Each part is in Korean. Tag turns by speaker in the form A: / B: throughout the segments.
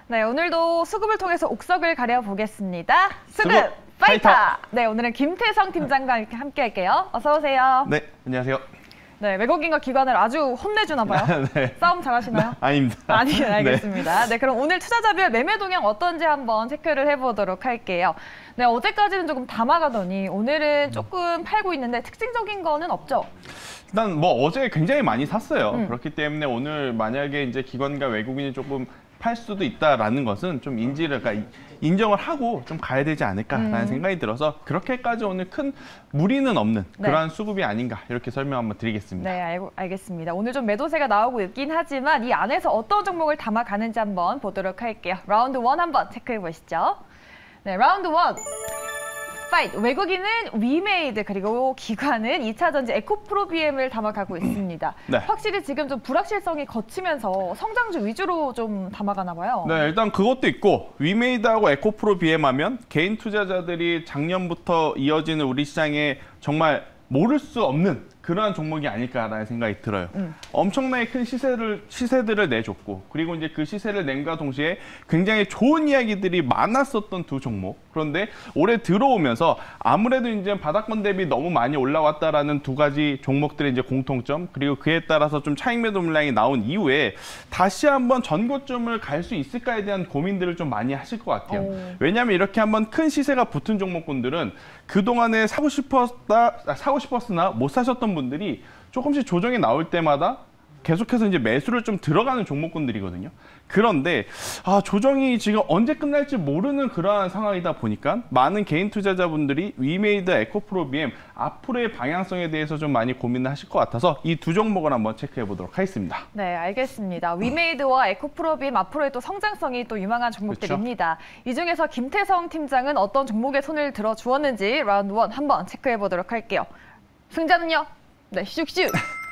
A: 네, 오늘도 수급을 통해서 옥석을 가려보겠습니다. 수급
B: 파이터!
A: 네, 오늘은 김태성 팀장과 이렇게 함께 할게요. 어서 오세요.
B: 네, 안녕하세요.
A: 네, 외국인과 기관을 아주 혼내주나 봐요.
B: 네.
A: 싸움 잘하시나요?
B: 아닙니다.
A: 아니, 알겠습니다. 네, 그럼 오늘 투자자별 매매 동향 어떤지 한번 체크를 해보도록 할게요. 네, 어제까지는 조금 담아가더니 오늘은 조금 팔고 있는데 특징적인 거는 없죠?
B: 일단 뭐 어제 굉장히 많이 샀어요. 그렇기 때문에 오늘 만약에 이제 기관과 외국인이 조금 팔 수도 있다라는 것은 좀 인정을 하고 좀 가야 되지 않을까라는 생각이 들어서 그렇게까지 오늘 큰 무리는 없는 그러한 수급이 아닌가 이렇게 설명 한번 드리겠습니다.
A: 네, 알겠습니다. 오늘 좀 매도세가 나오고 있긴 하지만 이 안에서 어떤 종목을 담아가는지 한번 보도록 할게요. 라운드 1 한번 체크해 보시죠. 네, 라운드 1. 파이트! 외국인은 위메이드 그리고 기관은 2차전지 에코프로비엠을 담아가고 있습니다.
B: 네.
A: 확실히 지금 좀 불확실성이 거치면서 성장주 위주로 좀 담아가나 봐요.
B: 네, 일단 그것도 있고 위메이드하고 에코프로 비엠하면 개인 투자자들이 작년부터 이어지는 우리 시장에 정말 모를 수 없는 그러한 종목이 아닐까라는 생각이 들어요. 엄청나게 큰 시세들을 내줬고 그리고 이제 그 시세를 낸과 동시에 굉장히 좋은 이야기들이 많았었던 두 종목. 그런데 올해 들어오면서 아무래도 이제 바닥권 대비 너무 많이 올라왔다라는 두 가지 종목들의 이제 공통점 그리고 그에 따라서 좀 차익 매도 물량이 나온 이후에 다시 한번 전고점을 갈 수 있을까에 대한 고민들을 좀 많이 하실 것 같아요. 왜냐하면 이렇게 한번 큰 시세가 붙은 종목군들은 그동안에 사고 싶었으나 못 사셨던 분들이 조금씩 조정이 나올 때마다 계속해서 이제 매수를 좀 들어가는 종목군들이거든요. 그런데 조정이 지금 언제 끝날지 모르는 그러한 상황이다 보니까 많은 개인 투자자분들이 위메이드, 에코프로비엠 앞으로의 방향성에 대해서 좀 많이 고민을 하실 것 같아서 이 두 종목을 한번 체크해 보도록 하겠습니다.
A: 네, 알겠습니다. 위메이드와 에코프로비엠 앞으로의 또 성장성이 또 유망한 종목들입니다. 그렇죠? 이 중에서 김태성 팀장은 어떤 종목에 손을 들어 주었는지 라운드 1 한번 체크해 보도록 할게요. 승자는요? 네, 슉슉!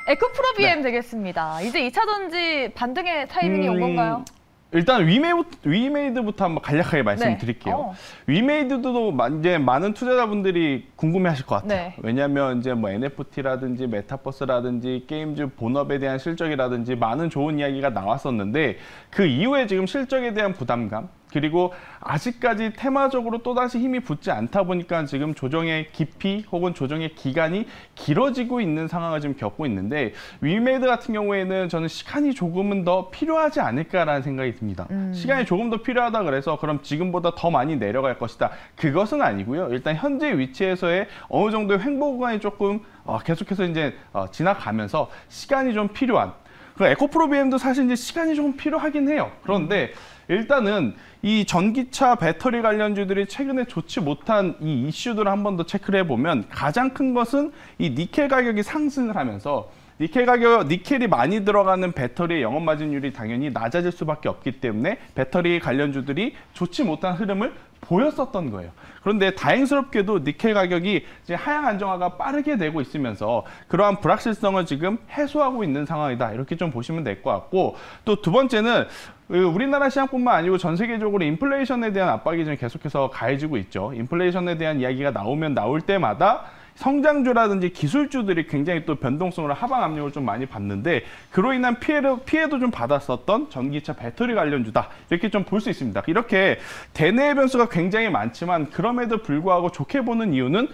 A: 에코프로비엠 되겠습니다. 이제 2차전지 반등의 타이밍이 온 건가요?
B: 일단 위메이드부터 한번 간략하게 말씀드릴게요. 위메이드도 이제 많은 투자자분들이 궁금해하실 것 같아요. 왜냐하면 이제 뭐 NFT라든지 메타버스라든지 게임즈 본업에 대한 실적이라든지 많은 좋은 이야기가 나왔었는데 그 이후에 지금 실적에 대한 부담감 그리고 아직까지 테마적으로 또다시 힘이 붙지 않다 보니까 지금 조정의 깊이 혹은 조정의 기간이 길어지고 있는 상황을 지금 겪고 있는데 위메이드 같은 경우에는 저는 시간이 조금은 더 필요하지 않을까라는 생각이 듭니다. 시간이 조금 더 필요하다 그래서 그럼 지금보다 더 많이 내려갈 것이다. 그것은 아니고요. 일단 현재 위치에서의 어느 정도의 횡보 구간이 조금 계속해서 이제 지나가면서 시간이 좀 필요한 에코프로비엠도 사실 이제 시간이 조금 필요하긴 해요. 그런데 일단은 이 전기차 배터리 관련주들이 최근에 좋지 못한 이 이슈들을 한 번 더 체크를 해보면 가장 큰 것은 이 니켈 가격이 상승을 하면서 니켈이 많이 들어가는 배터리의 영업 마진율이 당연히 낮아질 수밖에 없기 때문에 배터리 관련주들이 좋지 못한 흐름을 보였었던 거예요. 그런데 다행스럽게도 니켈 가격이 이제 하향 안정화가 빠르게 되고 있으면서 그러한 불확실성을 지금 해소하고 있는 상황이다. 이렇게 좀 보시면 될 것 같고 또 두 번째는 우리나라 시장뿐만 아니고 전 세계적으로 인플레이션에 대한 압박이 좀 계속해서 가해지고 있죠. 인플레이션에 대한 이야기가 나올 때마다 성장주라든지 기술주들이 굉장히 또 변동성으로 하방 압력을 좀 많이 받는데 그로 인한 피해도 좀 받았었던 전기차 배터리 관련주다 이렇게 좀 볼 수 있습니다. 이렇게 대내의 변수가 굉장히 많지만 그럼에도 불구하고 좋게 보는 이유는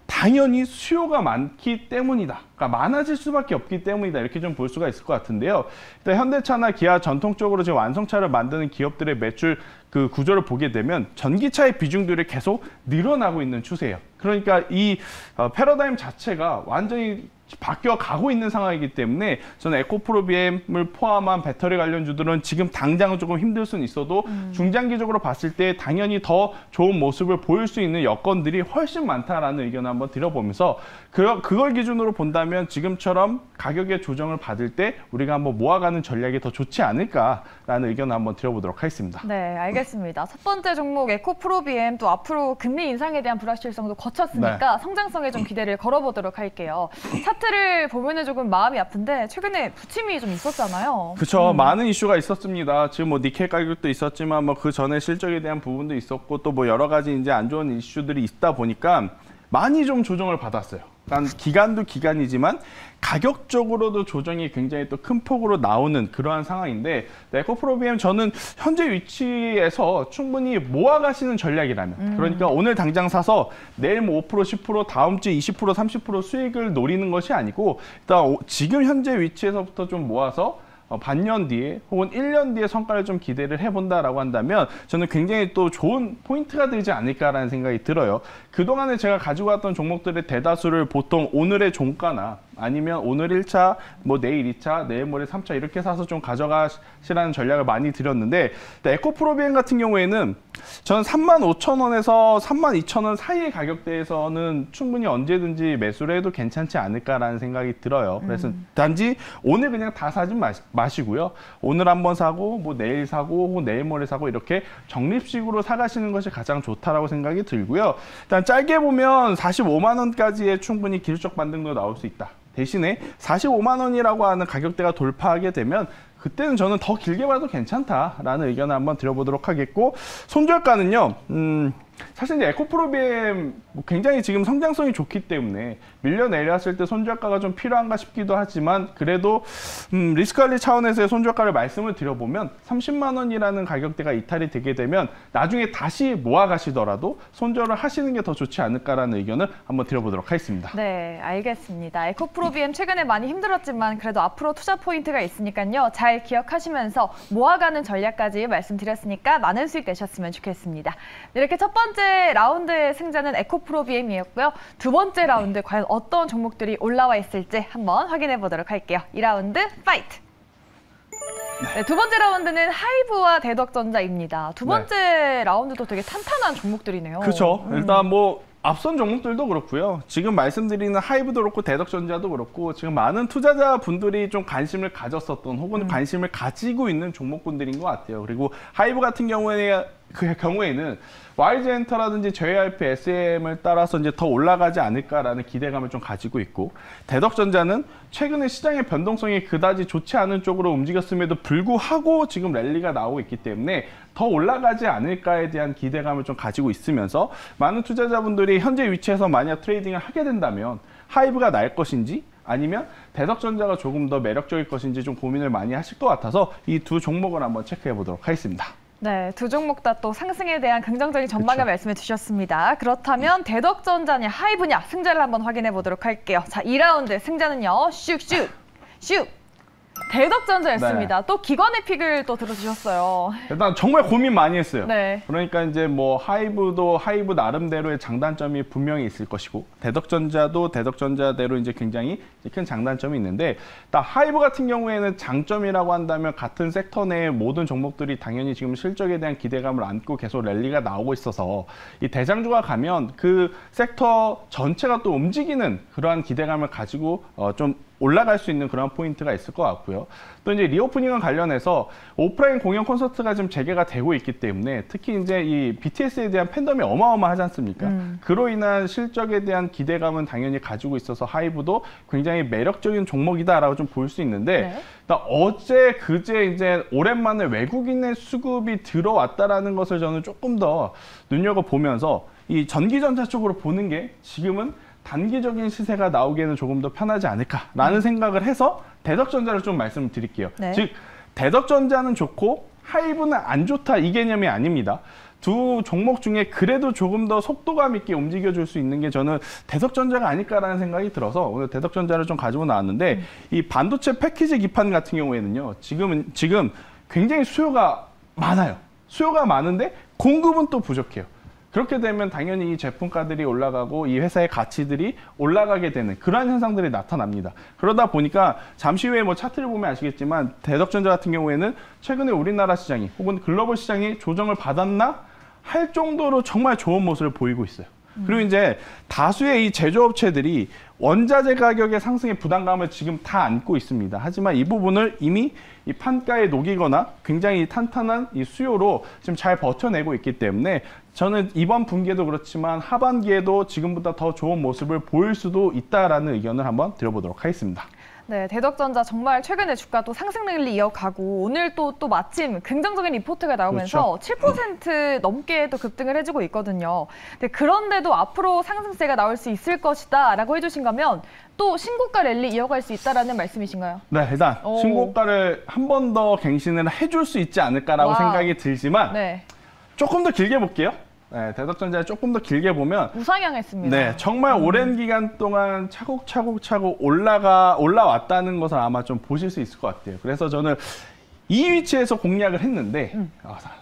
B: 당연히 수요가 많기 때문이다. 그러니까 많아질 수밖에 없기 때문이다. 이렇게 좀 볼 수가 있을 것 같은데요. 일단 현대차나 기아 전통적으로 지금 완성차를 만드는 기업들의 매출 그 구조를 보게 되면 전기차의 비중들이 계속 늘어나고 있는 추세예요. 그러니까 이 패러다임 자체가 완전히 바뀌어 가고 있는 상황이기 때문에 저는 에코프로비엠을 포함한 배터리 관련주들은 지금 당장은 조금 힘들 수는 있어도 중장기적으로 봤을 때 당연히 더 좋은 모습을 보일 수 있는 여건들이 훨씬 많다라는 의견을 한번 드려보면서 그걸 기준으로 본다면 지금처럼 가격의 조정을 받을 때 우리가 한번 모아가는 전략이 더 좋지 않을까라는 의견을 한번 드려보도록 하겠습니다.
A: 네, 알겠습니다. 첫 번째 종목 에코프로비엠 또 앞으로 금리 인상에 대한 불확실성도 거쳤으니까 성장성에 좀 기대를 걸어보도록 할게요. 차트를 보면은 조금 마음이 아픈데 최근에 부침이 좀 있었잖아요.
B: 그렇죠. 많은 이슈가 있었습니다. 지금 뭐 니켈 가격도 있었지만 뭐 그 전에 실적에 대한 부분도 있었고 또 뭐 여러 가지 이제 안 좋은 이슈들이 있다 보니까 많이 좀 조정을 받았어요. 그러니까 기간도 기간이지만 가격적으로도 조정이 굉장히 또 큰 폭으로 나오는 그러한 상황인데 에코프로비엠 저는 현재 위치에서 충분히 모아가시는 전략이라면 그러니까 오늘 당장 사서 내일 뭐 5%, 10%, 다음 주에 20%, 30% 수익을 노리는 것이 아니고 일단 지금 현재 위치에서부터 좀 모아서 반년 뒤에 혹은 1년 뒤에 성과를 좀 기대를 해본다라고 한다면 저는 굉장히 또 좋은 포인트가 되지 않을까라는 생각이 들어요. 그동안에 제가 가지고 왔던 종목들의 대다수를 보통 오늘의 종가나 아니면 오늘 1차, 뭐 내일 2차, 내일 모레 3차 이렇게 사서 좀 가져가시라는 전략을 많이 드렸는데 에코프로비엠 같은 경우에는 저는 35,000원에서 32,000원 사이의 가격대에서는 충분히 언제든지 매수를 해도 괜찮지 않을까라는 생각이 들어요. 그래서 단지 오늘 그냥 다 사지 마시고요. 오늘 한번 사고 뭐 내일 사고 혹은 내일 모레 사고 이렇게 적립식으로 사가시는 것이 가장 좋다라고 생각이 들고요. 일단 짧게 보면 45만 원까지의 충분히 기술적 반등도 나올 수 있다. 대신에 45만 원이라고 하는 가격대가 돌파하게 되면 그때는 저는 더 길게 봐도 괜찮다라는 의견을 한번 드려보도록 하겠고 손절가는요. 사실 이제 에코프로비엠 굉장히 지금 성장성이 좋기 때문에 밀려내렸을 때 손절가가 좀 필요한가 싶기도 하지만 그래도 리스크 관리 차원에서의 손절가를 말씀을 드려보면 30만 원이라는 가격대가 이탈이 되게 되면 나중에 다시 모아가시더라도 손절을 하시는 게 더 좋지 않을까라는 의견을 한번 드려보도록 하겠습니다.
A: 네, 알겠습니다. 에코프로비엠 최근에 많이 힘들었지만 그래도 앞으로 투자 포인트가 있으니까요. 잘 기억하시면서 모아가는 전략까지 말씀드렸으니까 많은 수익 내셨으면 좋겠습니다. 이렇게 첫 번째 라운드의 승자는 에코프로비엠이었고요. 두 번째 라운드 과연 어떤 종목들이 올라와 있을지 한번 확인해 보도록 할게요. 2라운드 파이트! 네, 두 번째 라운드는 하이브와 대덕전자입니다. 두 번째 라운드도 되게 탄탄한 종목들이네요.
B: 그렇죠. 일단 뭐 앞선 종목들도 그렇고요. 지금 말씀드리는 하이브도 그렇고 대덕전자도 그렇고 지금 많은 투자자분들이 좀 관심을 가졌었던 혹은 관심을 가지고 있는 종목군들인 것 같아요. 그리고 하이브 같은 경우에는 YG엔터라든지 JYP, SM을 따라서 이제 더 올라가지 않을까라는 기대감을 좀 가지고 있고 대덕전자는 최근에 시장의 변동성이 그다지 좋지 않은 쪽으로 움직였음에도 불구하고 지금 랠리가 나오고 있기 때문에 더 올라가지 않을까에 대한 기대감을 좀 가지고 있으면서 많은 투자자분들이 현재 위치에서 만약 트레이딩을 하게 된다면 하이브가 나을 것인지 아니면 대덕전자가 조금 더 매력적일 것인지 좀 고민을 많이 하실 것 같아서 이 두 종목을 한번 체크해 보도록 하겠습니다.
A: 네, 두 종목 다 또 상승에 대한 긍정적인 전망을
B: 그쵸.
A: 말씀해 주셨습니다. 그렇다면 대덕전자냐 하이브냐 승자를 한번 확인해 보도록 할게요. 자, 2라운드 승자는요. 슉슉 슉 대덕전자였습니다.
B: 네.
A: 또 기관의 픽을 또 들어주셨어요.
B: 일단 정말 고민 많이 했어요.
A: 네.
B: 그러니까 이제 뭐 하이브도 하이브 나름대로의 장단점이 분명히 있을 것이고 대덕전자도 대덕전자대로 이제 굉장히 큰 장단점이 있는데 딱 하이브 같은 경우에는 장점이라고 한다면 같은 섹터 내의 모든 종목들이 당연히 지금 실적에 대한 기대감을 안고 계속 랠리가 나오고 있어서 이 대장주가 가면 그 섹터 전체가 또 움직이는 그러한 기대감을 가지고 좀 올라갈 수 있는 그런 포인트가 있을 것 같고요. 또 이제 리오프닝과 관련해서 오프라인 공연 콘서트가 지금 재개가 되고 있기 때문에 특히 이제 이 BTS에 대한 팬덤이 어마어마하지 않습니까? 그로 인한 실적에 대한 기대감은 당연히 가지고 있어서 하이브도 굉장히 매력적인 종목이다라고 좀 볼 수 있는데 네. 어제 그제 이제 오랜만에 외국인의 수급이 들어왔다라는 것을 저는 조금 더 눈여겨보면서 이 전기전자 쪽으로 보는 게 지금은 단기적인 시세가 나오기에는 조금 더 편하지 않을까라는 생각을 해서 대덕전자를 좀 말씀을 드릴게요. 네. 즉 대덕전자는 좋고 하이브는 안 좋다 이 개념이 아닙니다. 두 종목 중에 그래도 조금 더 속도감 있게 움직여줄 수 있는 게 저는 대덕전자가 아닐까라는 생각이 들어서 오늘 대덕전자를 좀 가지고 나왔는데 이 반도체 패키지 기판 같은 경우에는요. 지금 굉장히 수요가 많아요. 수요가 많은데 공급은 또 부족해요. 그렇게 되면 당연히 이 제품가들이 올라가고 이 회사의 가치들이 올라가게 되는 그러한 현상들이 나타납니다. 그러다 보니까 잠시 후에 뭐 차트를 보면 아시겠지만 대덕전자 같은 경우에는 최근에 우리나라 시장이 혹은 글로벌 시장이 조정을 받았나 할 정도로 정말 좋은 모습을 보이고 있어요. 그리고 이제 다수의 이 제조업체들이 원자재 가격의 상승의 부담감을 지금 다 안고 있습니다. 하지만 이 부분을 이미 이 판가에 녹이거나 굉장히 탄탄한 이 수요로 지금 잘 버텨내고 있기 때문에 저는 이번 분기에도 그렇지만 하반기에도 지금보다 더 좋은 모습을 보일 수도 있다라는 의견을 한번 드려보도록 하겠습니다.
A: 네, 대덕전자 정말 최근에 주가 또 상승 랠리 이어가고 오늘 또 마침 긍정적인 리포트가 나오면서 그렇죠. 7% 넘게 또 급등을 해주고 있거든요. 네, 그런데도 앞으로 상승세가 나올 수 있을 것이다라고 해주신 거면 또 신고가 랠리 이어갈 수 있다라는 말씀이신가요?
B: 네, 일단 신고가를 한 번 더 갱신을 해줄 수 있지 않을까라고 생각이 들지만 네. 조금 더 길게 볼게요. 네, 대덕전자를 조금 더 길게 보면
A: 우상향했습니다.
B: 네, 정말 오랜 기간 동안 차곡차곡 올라왔다는 것을 아마 좀 보실 수 있을 것 같아요. 그래서 저는 이 위치에서 공략을 했는데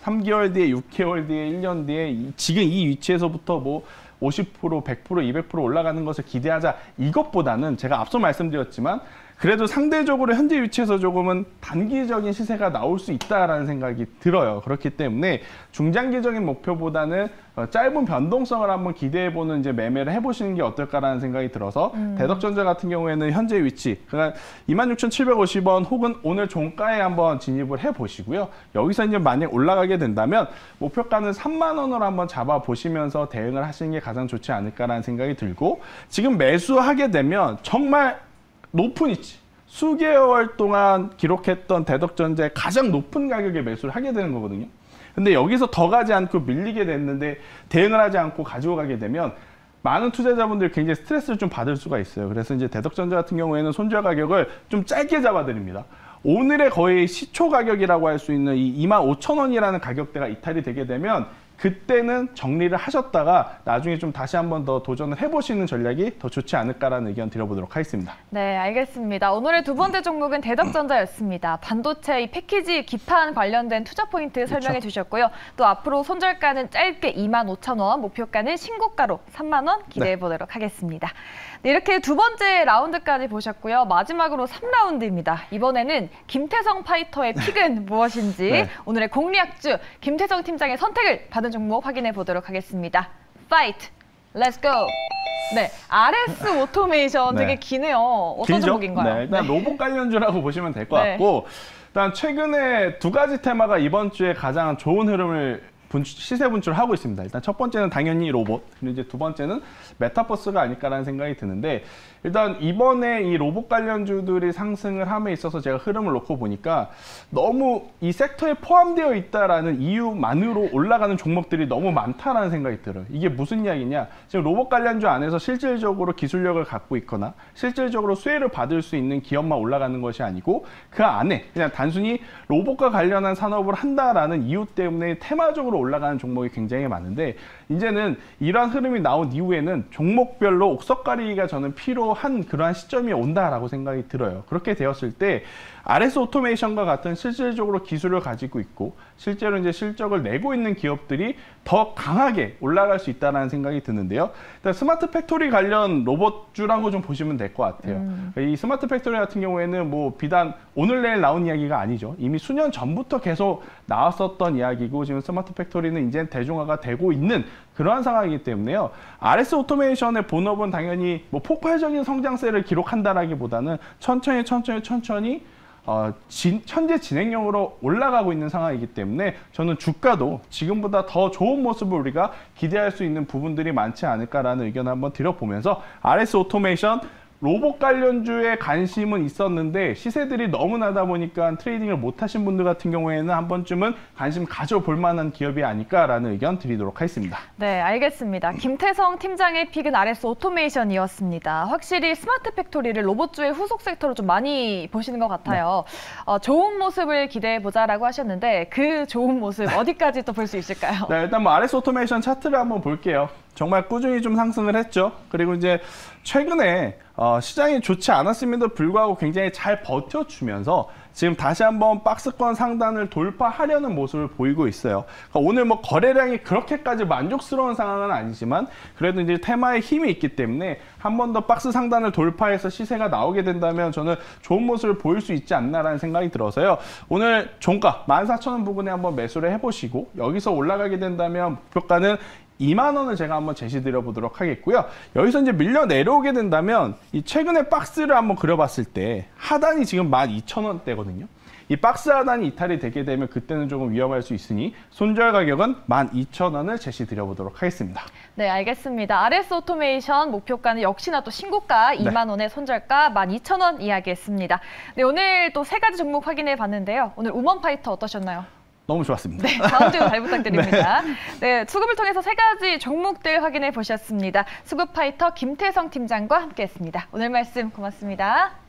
B: 3개월 뒤에, 6개월 뒤에, 1년 뒤에 지금 이 위치에서부터 뭐 50%, 100%, 200% 올라가는 것을 기대하자 이것보다는 제가 앞서 말씀드렸지만 그래도 상대적으로 현재 위치에서 조금은 단기적인 시세가 나올 수 있다라는 생각이 들어요. 그렇기 때문에 중장기적인 목표보다는 짧은 변동성을 한번 기대해보는 이제 매매를 해보시는 게 어떨까라는 생각이 들어서 대덕전자 같은 경우에는 현재 위치 그러니까 26,750원 혹은 오늘 종가에 한번 진입을 해보시고요. 여기서 이제 만약 올라가게 된다면 목표가는 3만 원으로 한번 잡아보시면서 대응을 하시는 게 가장 좋지 않을까라는 생각이 들고 지금 매수하게 되면 정말 높은 위치, 수개월 동안 기록했던 대덕전자의 가장 높은 가격에 매수를 하게 되는 거거든요. 근데 여기서 더 가지 않고 밀리게 됐는데 대응을 하지 않고 가지고 가게 되면 많은 투자자분들이 굉장히 스트레스를 좀 받을 수가 있어요. 그래서 이제 대덕전자 같은 경우에는 손절 가격을 좀 짧게 잡아드립니다. 오늘의 거의 시초 가격이라고 할 수 있는 이 25,000원이라는 가격대가 이탈이 되게 되면 그때는 정리를 하셨다가 나중에 좀 다시 한번 더 도전을 해보시는 전략이 더 좋지 않을까라는 의견 드려보도록 하겠습니다.
A: 네, 알겠습니다. 오늘의 두 번째 종목은 대덕전자였습니다. 반도체 이 패키지 기판 관련된 투자 포인트 설명해 주셨고요. 또 앞으로 손절가는 짧게 25,000원, 목표가는 신고가로 3만 원 기대해 보도록 하겠습니다. 네, 이렇게 두 번째 라운드까지 보셨고요. 마지막으로 3라운드입니다. 이번에는 김태성 파이터의 픽은 무엇인지 오늘의 공략주 김태성 팀장의 선택을 받은 종목 확인해 보도록 하겠습니다. 파이트! 렛츠 고! 네, RS 오토메이션 되게 기네요. 어떤
B: 길죠?
A: 종목인가요?
B: 네, 일단 로봇 관련주라고 보시면 될 것 같고 일단 최근에 두 가지 테마가 이번 주에 가장 좋은 흐름을 시세 분출을 하고 있습니다. 일단 첫 번째는 당연히 로봇, 그리고 이제 두 번째는 메타버스가 아닐까라는 생각이 드는데 일단 이번에 이 로봇 관련주들이 상승을 함에 있어서 제가 흐름을 놓고 보니까 너무 이 섹터에 포함되어 있다라는 이유만으로 올라가는 종목들이 너무 많다라는 생각이 들어요. 이게 무슨 이야기냐? 지금 로봇 관련주 안에서 실질적으로 기술력을 갖고 있거나 실질적으로 수혜를 받을 수 있는 기업만 올라가는 것이 아니고 그 안에 그냥 단순히 로봇과 관련한 산업을 한다라는 이유 때문에 테마적으로 올라가는 종목이 굉장히 많은데 이제는 이러한 흐름이 나온 이후에는 종목별로 옥석가리기가 저는 필요한 그러한 시점이 온다라고 생각이 들어요. 그렇게 되었을 때 RS 오토메이션과 같은 실질적으로 기술을 가지고 있고 실제로 이제 실적을 내고 있는 기업들이 더 강하게 올라갈 수 있다는 생각이 드는데요. 일단 스마트 팩토리 관련 로봇주라고 좀 보시면 될 것 같아요. 이 스마트 팩토리 같은 경우에는 뭐 비단 오늘 내일 나온 이야기가 아니죠. 이미 수년 전부터 계속 나왔었던 이야기고 지금 스마트 팩토리는 이제 대중화가 되고 있는 그러한 상황이기 때문에요. RS 오토메이션의 본업은 당연히 뭐 폭발적인 성장세를 기록한다라기보다는 천천히 현재 진행형으로 올라가고 있는 상황이기 때문에 저는 주가도 지금보다 더 좋은 모습을 우리가 기대할 수 있는 부분들이 많지 않을까라는 의견을 한번 드려보면서 RS 오토메이션 로봇 관련주에 관심은 있었는데 시세들이 너무 나다 보니까 트레이딩을 못 하신 분들 같은 경우에는 한 번쯤은 관심 가져볼 만한 기업이 아닐까라는 의견 드리도록 하겠습니다.
A: 네, 알겠습니다. 김태성 팀장의 픽은 RS 오토메이션이었습니다. 확실히 스마트 팩토리를 로봇주의 후속 섹터로 좀 많이 보시는 것 같아요. 좋은 모습을 기대해보자라고 하셨는데 그 좋은 모습 어디까지 또 볼 수 있을까요?
B: 네, 일단 뭐 RS 오토메이션 차트를 한번 볼게요. 정말 꾸준히 좀 상승을 했죠. 그리고 이제 최근에 시장이 좋지 않았음에도 불구하고 굉장히 잘 버텨주면서 지금 다시 한번 박스권 상단을 돌파하려는 모습을 보이고 있어요. 그러니까 오늘 뭐 거래량이 그렇게까지 만족스러운 상황은 아니지만 그래도 이제 테마에 힘이 있기 때문에 한 번 더 박스 상단을 돌파해서 시세가 나오게 된다면 저는 좋은 모습을 보일 수 있지 않나라는 생각이 들어서요. 오늘 종가 14,000원 부근에 한번 매수를 해보시고 여기서 올라가게 된다면 목표가는 2만 원을 제가 한번 제시드려 보도록 하겠고요. 여기서 이제 밀려 내려오게 된다면 이 최근에 박스를 한번 그려봤을 때 하단이 지금 12,000원대거든요. 이 박스 하단이 이탈이 되게 되면 그때는 조금 위험할 수 있으니 손절 가격은 12,000원을 제시드려보도록 하겠습니다.
A: 네, 알겠습니다. RS 오토메이션 목표가는 역시나 또 신고가 2만 원의 손절가 12,000원 이야기했습니다. 네, 오늘 또 3가지 종목 확인해 봤는데요. 오늘 우먼 파이터 어떠셨나요?
B: 너무 좋았습니다.
A: 네, 다음 주도 잘 부탁드립니다. 네, 수급을 통해서 3가지 종목들 확인해 보셨습니다. 수급 파이터 김태성 팀장과 함께했습니다. 오늘 말씀 고맙습니다.